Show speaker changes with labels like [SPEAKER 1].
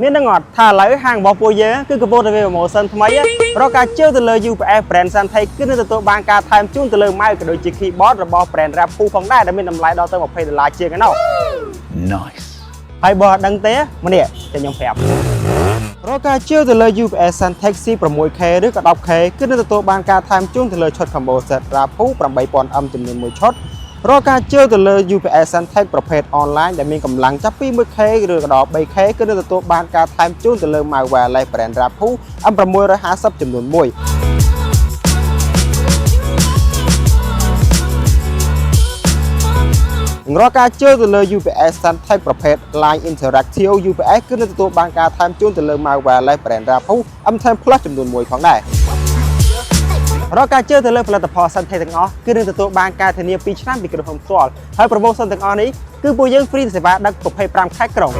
[SPEAKER 1] មាននឹងអត់ថាឡើយហាងរបស់ពួកយើងគឺកំពុងតែមាន promotion ថ្មីរកការជឿទៅលើ UPS brand Santec គឺនឹងទទួលបានការថែមជូនទៅលើ mouse ក៏ដូចជា keyboard របស់ brand Rapu ផងដែរដែលមានតម្លៃដល់ទៅ$20ជាងឯណោះ
[SPEAKER 2] Nice
[SPEAKER 1] ហើយបើអត់ដឹងទេម្នាក់តែខ្ញុំប្រាប់រកការជឿទៅលើ UPS Santec C6K ឬក៏ 10K គឺនឹងទទួលបានការថែមជូនទៅលើឈុត combo set Rapu 8000M ចំនួន1ឈុតរកការជឿទៅលើ UPS Santec ប្រភេទ online ដែលមានកម្លាំងចាប់ពី 1K ឬក៏ដល់ 3K គឺនឹងទទួលបានការថែមជូនទៅលើ mouse wireless brand Rapu M650 ចំនួន1រកការជឿទៅលើ UPS Santec ប្រភេទ Line Interactive UPS គឺនឹងទទួលបានការថែមជូនទៅលើ mouse wireless brand Rapu M10 Plus ចំនួន1ផងដែររកការជឿទៅលើផលិតផល Santec ទាំងអស់គឺនឹងទទួលបានការធានា2ឆ្នាំពីក្រុមហ៊ុនផ្ទាល់ហើយ promotion ទាំងអស់នេះគឺពួកយើង free សេវាដឹក25ខែក្រុង